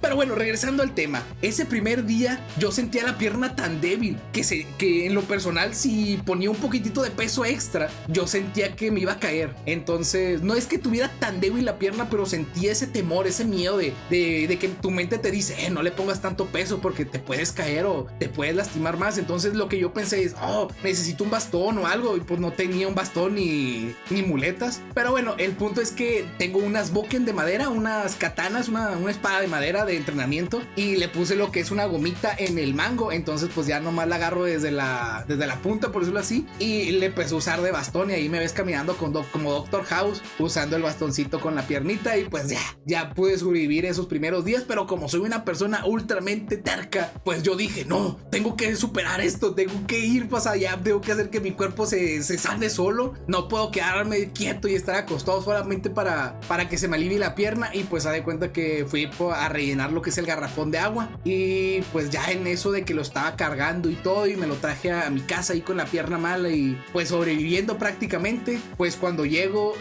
Pero bueno, regresando al tema, ese primer día yo sentía la pierna tan débil que en lo personal, si ponía un poquitito de peso extra, yo sentía que me iba a caer. Entonces no es que tuviera tan débil la pierna, pero sentía ese temor, ese miedo de que tu mente te dice, no le pongas tanto peso porque te puedes caer o te puedes lastimar más. Entonces lo que yo pensé es, necesito un bastón o algo, y pues no tenía un bastón ni muletas. Pero bueno, el punto es que tengo unas boken de madera, unas katanas, una espada de madera de entrenamiento, y le puse lo que es una gomita en el mango. Entonces pues ya nomás la agarro desde la punta, por decirlo así, y le empecé a usar de bastón. Y ahí me ves caminando como Doctor House, usando el bastoncito con la piernita. Y pues ya pude sobrevivir esos primeros días. Pero como soy una persona ultramente terca, pues yo dije, no, tengo que superar esto, tengo que ir más allá, tengo que hacer que mi cuerpo se sane solo. No puedo quedarme quieto y estar acostado solamente para que se me alivie la pierna. Y pues de cuenta que fui a rellenar lo que es el garrafón de agua, y pues ya en eso de que lo estaba cargando y todo, y me lo traje a mi casa ahí con la pierna mala y pues sobreviviendo prácticamente. Pues cuando llego,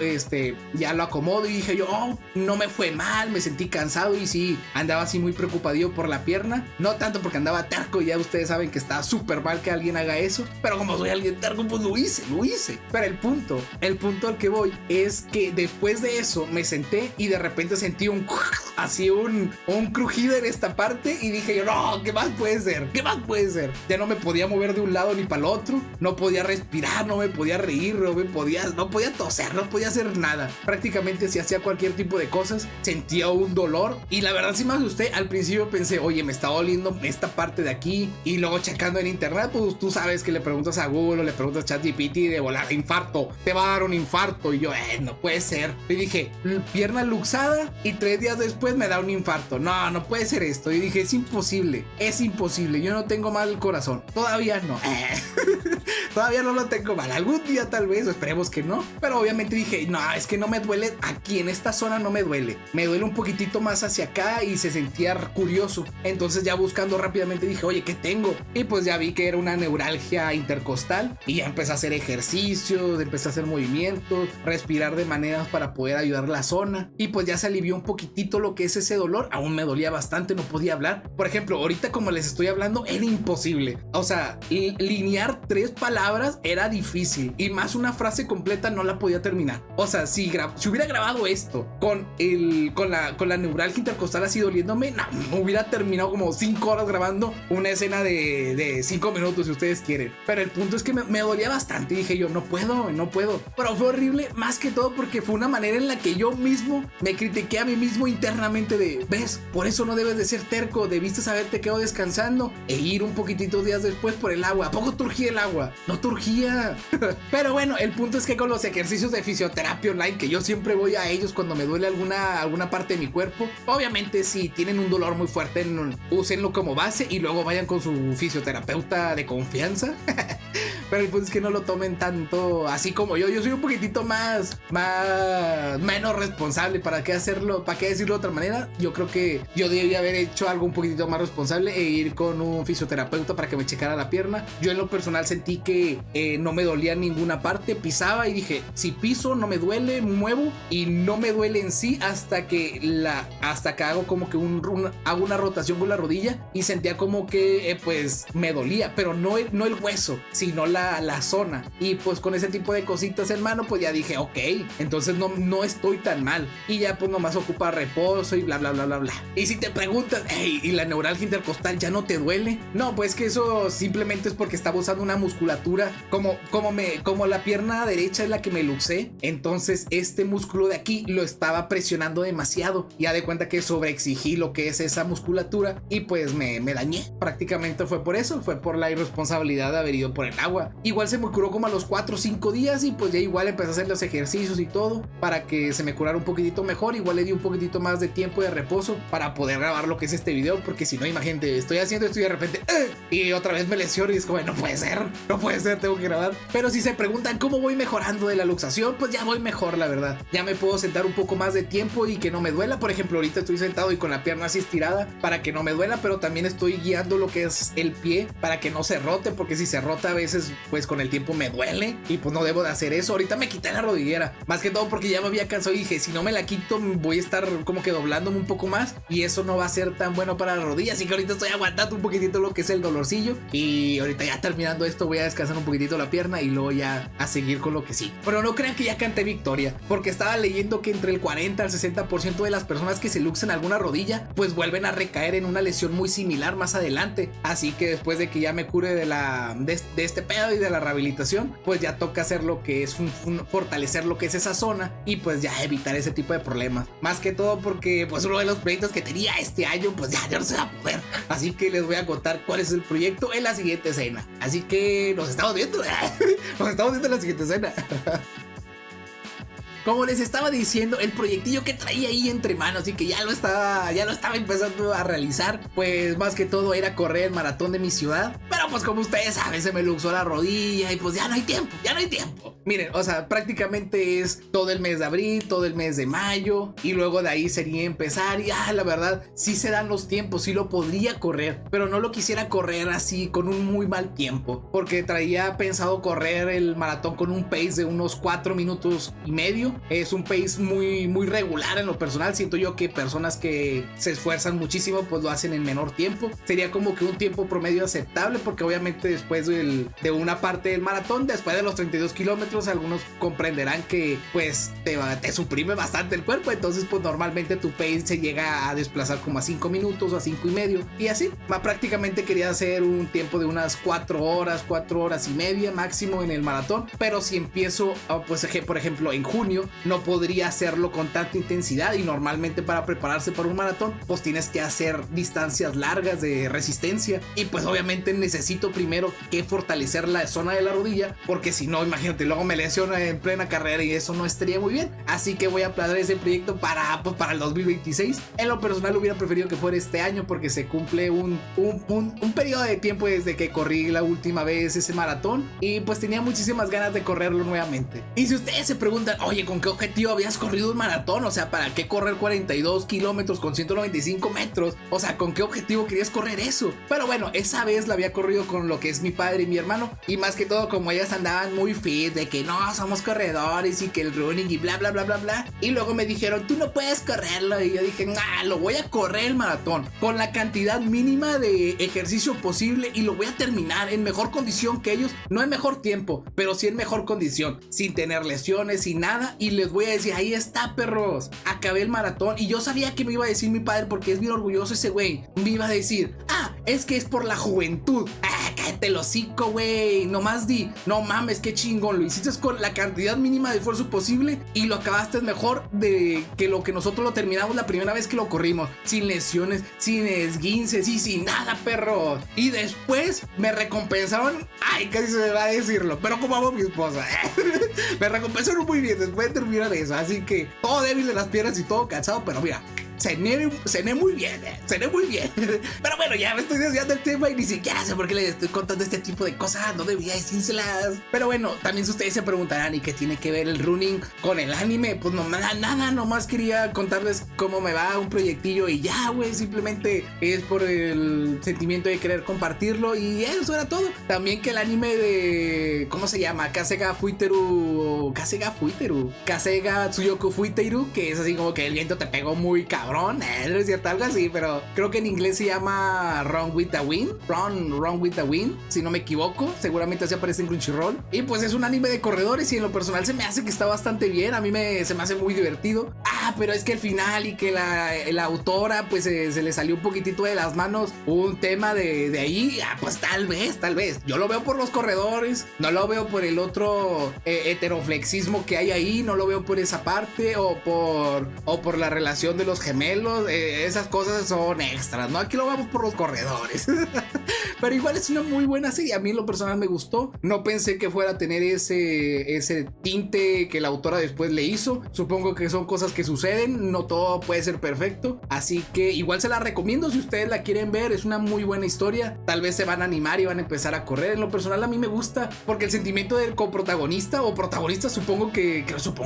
ya lo acomodo y dije yo, no me fue mal, me sentí cansado y sí, andaba así muy preocupadillo por la pierna. No tanto porque andaba terco, ya ustedes saben que está súper mal que alguien haga eso, pero como soy alguien terco, pues lo hice. Pero el punto al que voy es que después de eso me senté y de repente sentí un crujido en esta parte y dije yo, no, ¿qué más puede ser? Ya no me podía mover de un lado ni para el otro, no podía respirar, no me podía reír, no podía toser, no podía hacer nada. Prácticamente si hacía cualquier tipo de cosas sentía un dolor, y la verdad sí me asusté. Al principio pensé, oye, me está doliendo esta parte de aquí, y luego checando en internet, pues tú sabes que le preguntas a Google o le preguntas a ChatGPT de volar, infarto, te va a dar un infarto. Y yo, no puede ser. Y dije, pierna luxada y 3 días después me da un infarto. No puede ser esto. Y dije, es imposible, yo no tengo mal el corazón, todavía no. Todavía no lo tengo mal, algún día tal vez, esperemos que no. Pero obviamente dije, no, es que no me duele aquí en esta zona, no me duele un poquitito más hacia acá, y se sentía curioso. Entonces ya buscando rápidamente dije, oye, ¿qué tengo? Y pues ya vi que era una neuralgia intercostal, y ya empecé a hacer ejercicios, empecé a hacer movimientos, respirar de maneras para poder ayudar la zona, y pues ya se alivió un poquitito lo que es ese dolor. Aún me dolía bastante, no podía hablar. Por ejemplo, ahorita como les estoy hablando, era imposible, o sea, linear 3 palabras palabras era difícil y más una frase completa no la podía terminar. O sea, si hubiera grabado esto con la neuralgia intercostal así doliéndome, no hubiera terminado como 5 horas grabando una escena de 5 minutos si ustedes quieren. Pero el punto es que me dolía bastante y dije yo, no puedo. Pero fue horrible más que todo porque fue una manera en la que yo mismo me critiqué a mí mismo internamente de, ves, por eso no debes de ser terco, debiste haberte quedado descansando e ir un poquitito días después por el agua. ¿A poco te urgía el agua? No te urgía. Pero bueno, el punto es que con los ejercicios de fisioterapia online, que yo siempre voy a ellos cuando me duele alguna parte de mi cuerpo, obviamente si tienen un dolor muy fuerte, úsenlo como base y luego vayan con su fisioterapeuta de confianza. Pero el punto es que no lo tomen tanto así como yo soy un poquitito menos responsable. ¿Para qué hacerlo? ¿Para qué decirlo de otra manera? Yo creo que yo debía haber hecho algo un poquitito más responsable e ir con un fisioterapeuta para que me checara la pierna. Yo en lo personal sentí que no me dolía en ninguna parte, pisaba y dije, si piso no me duele, muevo y no me duele en sí hasta que hago como que hago una rotación con la rodilla y sentía como que pues me dolía, pero no el hueso, sino la zona. Y pues con ese tipo de cositas en mano pues ya dije, ok, entonces no estoy tan mal y ya pues nomás ocupa reposo y bla bla bla bla bla. Y si te preguntas, hey, ¿y la neuralgia intercostal ya no te duele? No, pues que eso simplemente es porque estaba usando una musculatura como la pierna derecha es la que me luxé, entonces este músculo de aquí lo estaba presionando demasiado y ya de cuenta que sobreexigí lo que es esa musculatura y pues me dañé. Prácticamente fue por eso, fue por la irresponsabilidad de haber ido por el agua. Igual se me curó como a los 4 o 5 días y pues ya igual empecé a hacer los ejercicios y todo para que se me curara un poquitito mejor. Igual le di un poquitito más de tiempo de reposo para poder grabar lo que es este video, porque si no, imagínate, estoy haciendo esto y de repente y otra vez me lesiono y es como, no puede ser, tengo que grabar. Pero si se preguntan cómo voy mejorando de la luxación, pues ya voy mejor, la verdad. Ya me puedo sentar un poco más de tiempo y que no me duela. Por ejemplo, ahorita estoy sentado y con la pierna así estirada para que no me duela, pero también estoy guiando lo que es el pie para que no se rote, porque si se rota a veces pues con el tiempo me duele y pues no debo de hacer eso. Ahorita me quité la rodillera, más que todo porque ya me había cansado y dije, si no me la quito voy a estar como que doblándome un poco más y eso no va a ser tan bueno para la rodilla, así que ahorita estoy aguantando un poquitito lo que es el dolorcillo y ahorita ya terminando esto voy a descansar un poquitito la pierna y luego ya a seguir con lo que sí. Pero no crean que ya canté victoria, porque estaba leyendo que entre el 40 al 60% de las personas que se luxan alguna rodilla pues vuelven a recaer en una lesión muy similar más adelante, así que después de que ya me cure de este pedo y de la rehabilitación, pues ya toca hacer lo que es fortalecer lo que es esa zona y pues ya evitar ese tipo de problemas, más que todo porque pues uno de los proyectos que tenía este año pues ya no se va a poder, así que les voy a contar cuál es el proyecto en la siguiente escena, así que nos estamos viendo en la siguiente escena. Como les estaba diciendo, el proyectillo que traía ahí entre manos y que ya lo estaba empezando a realizar, pues más que todo era correr el maratón de mi ciudad. Pero pues como ustedes saben, se me luxó la rodilla y pues ya no hay tiempo. Miren, o sea, prácticamente es todo el mes de abril, todo el mes de mayo y luego de ahí sería empezar y la verdad, sí se dan los tiempos, sí lo podría correr, pero no lo quisiera correr así con un muy mal tiempo, porque traía pensado correr el maratón con un pace de unos 4 minutos y medio. Es un pace muy, muy regular en lo personal. Siento yo que personas que se esfuerzan muchísimo pues lo hacen en menor tiempo. Sería como que un tiempo promedio aceptable, porque obviamente después de una parte del maratón, después de los 32 kilómetros, algunos comprenderán que pues te suprime bastante el cuerpo. Entonces pues normalmente tu pace se llega a desplazar como a 5 minutos o a 5 y medio. Y así, prácticamente quería hacer un tiempo de unas 4 horas y media máximo en el maratón. Pero si empiezo, pues por ejemplo en junio, no podría hacerlo con tanta intensidad y normalmente para prepararse para un maratón pues tienes que hacer distancias largas de resistencia y pues obviamente necesito primero que fortalecer la zona de la rodilla, porque si no, imagínate, luego me lesiono en plena carrera y eso no estaría muy bien. Así que voy a planear ese proyecto para el 2026. En lo personal hubiera preferido que fuera este año, porque se cumple un periodo de tiempo desde que corrí la última vez ese maratón y pues tenía muchísimas ganas de correrlo nuevamente. Y si ustedes se preguntan, oye, con qué objetivo habías corrido un maratón, o sea, ¿para qué correr 42 kilómetros con 195 metros? O sea, ¿con qué objetivo querías correr eso? Pero bueno, esa vez la había corrido con lo que es mi padre y mi hermano, y más que todo como ellas andaban muy fit, de que no, somos corredores y que el running y bla bla bla bla bla, y luego me dijeron, tú no puedes correrlo, y yo dije, nah, lo voy a correr el maratón, con la cantidad mínima de ejercicio posible, y lo voy a terminar en mejor condición que ellos, no en mejor tiempo, pero sí en mejor condición, sin tener lesiones, sin nada, y les voy a decir, ahí está, perros, acabé el maratón, y yo sabía que me iba a decir mi padre, porque es bien orgulloso ese güey, me iba a decir, es que es por la juventud. Cállate el hocico, güey. Nomás di, no mames, qué chingón. Lo hiciste con la cantidad mínima de esfuerzo posible y lo acabaste mejor de que lo que nosotros lo terminamos la primera vez que lo corrimos. Sin lesiones, sin esguinces y sin nada, perro. Y después me recompensaron. Ay, casi se me va a decirlo, pero como amo a mi esposa. Me recompensaron muy bien después de terminar eso. Así que todo débil de las piernas y todo cansado, pero mira, cené muy bien, cené muy bien. Pero bueno, ya me estoy desviando el tema y ni siquiera sé por qué les estoy contando este tipo de cosas, no debería decírselas. Pero bueno, también si ustedes se preguntarán, ¿y qué tiene que ver el running con el anime? Pues no, nada, nomás quería contarles cómo me va un proyectillo y ya, güey, simplemente es por el sentimiento de querer compartirlo y eso era todo. También que el anime de, ¿cómo se llama? Kasega Tsuyoko Fuiteru, que es así como que el viento te pegó muy cabrón, no es cierto, algo así, pero creo que en inglés se llama Run with the Wind, si no me equivoco, seguramente así aparece en Crunchyroll, y pues es un anime de corredores y en lo personal se me hace que está bastante bien, a mí se me hace muy divertido. Pero es que el final y que la autora pues se le salió un poquitito de las manos un tema de ahí, pues tal vez, yo lo veo por los corredores, no lo veo por el otro heteroflexismo que hay ahí, no lo veo por esa parte o por la relación de los gemelos, esas cosas son extras, ¿no? Aquí lo vamos por los corredores. Pero igual es una muy buena serie, a mí en lo personal me gustó, no pensé que fuera a tener ese tinte que la autora después le hizo, supongo que son cosas que suceden, no todo puede ser perfecto, así que igual se la recomiendo si ustedes la quieren ver, es una muy buena historia, tal vez se van a animar y van a empezar a correr. En lo personal a mí me gusta porque el sentimiento del coprotagonista o protagonista supongo que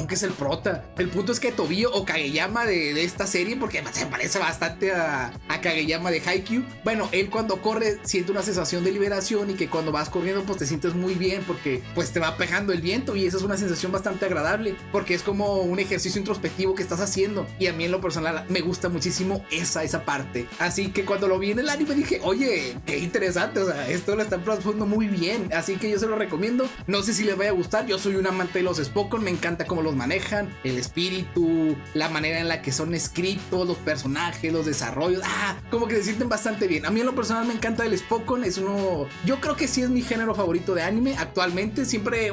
es el prota, el punto es que Tobio o Kageyama de esta serie, porque se parece bastante a Kageyama de Haikyuu, bueno, él cuando corre siente una sensación de liberación y que cuando vas corriendo pues te sientes muy bien porque pues te va pegando el viento y esa es una sensación bastante agradable porque es como un ejercicio introspectivo que estás haciendo y a mí en lo personal me gusta muchísimo esa parte, así que cuando lo vi en el anime dije, oye, qué interesante, o sea, esto lo están plasmando muy bien, así que yo se lo recomiendo, no sé si les vaya a gustar, yo soy un amante de los Spokon, me encanta cómo los manejan, el espíritu, la manera en la que son escritos, los personajes, los desarrollos, como que se sienten bastante bien. A mí en lo personal me encanta el Spokon, yo creo que sí es mi género favorito de anime actualmente, siempre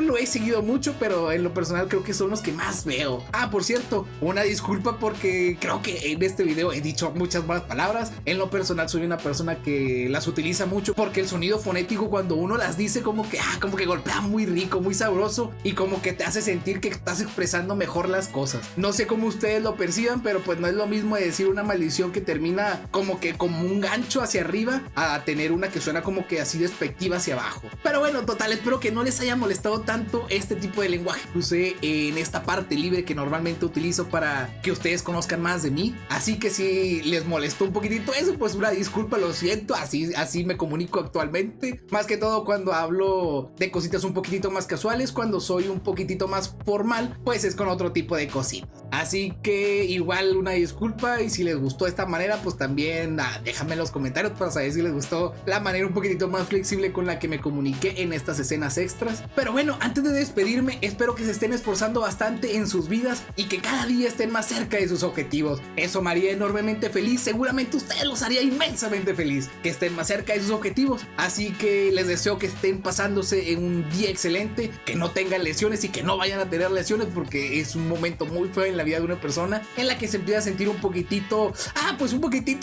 lo he seguido mucho, pero en lo personal creo que son los que más veo. Por cierto, una disculpa porque creo que en este video he dicho muchas malas palabras, en lo personal soy una persona que las utiliza mucho porque el sonido fonético cuando uno las dice como que golpea muy rico, muy sabroso y como que te hace sentir que estás expresando mejor las cosas. No sé cómo ustedes lo perciban, pero pues no es lo mismo de decir una maldición que termina como un gancho hacia arriba a tener una que suena como que así despectiva hacia abajo. Pero bueno, total, espero que no les haya molestado tanto este tipo de lenguaje que usé en esta parte libre que normalmente utilizo para que ustedes conozcan más de mí. Así que si les molestó un poquitito eso, pues una disculpa, lo siento, así me comunico actualmente. Más que todo cuando hablo de cositas un poquitito más casuales, cuando soy un poquitito más formal, pues es con otro tipo de cositas. Así que igual una disculpa y si les gustó de esta manera, pues también déjame en los comentarios para saber si les gustó la manera un poquitito más flexible con la que me comuniqué en estas escenas extras. Pero bueno, antes de despedirme, espero que se estén esforzando bastante en sus vidas y que cada día estén más cerca de sus objetivos. Eso me haría enormemente feliz, seguramente ustedes los haría inmensamente feliz, que estén más cerca de sus objetivos. Así que les deseo que estén pasándose en un día excelente, que no tengan lesiones y que no vayan a tener lesiones porque es un momento muy feo en la vida de una persona en la que se empieza a sentir un poquitito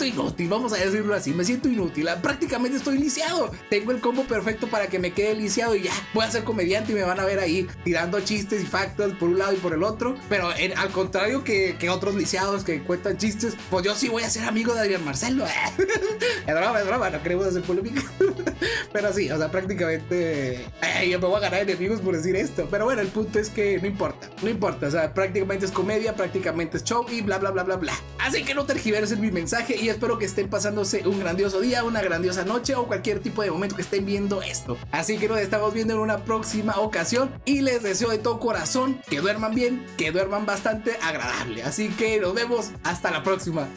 inútil, vamos a decirlo así, me siento inútil. útil. Prácticamente estoy lisiado. Tengo el combo perfecto para que me quede lisiado y ya voy a ser comediante y me van a ver ahí tirando chistes y factos por un lado y por el otro. Pero al contrario que otros lisiados que cuentan chistes, pues yo sí voy a ser amigo de Adrián Marcelo. Es broma, no queremos hacer polémica. Pero sí, o sea, prácticamente yo me voy a ganar enemigos por decir esto. Pero bueno, el punto es que no importa, o sea, prácticamente es comedia, prácticamente es show y bla bla bla bla bla. Así que no tergiversen mi mensaje y espero que estén pasándose un grandioso día, una grandiosa noche o cualquier tipo de momento que estén viendo esto. Así que nos estamos viendo en una próxima ocasión y les deseo de todo corazón que duerman bien, que duerman bastante agradable. Así que nos vemos hasta la próxima.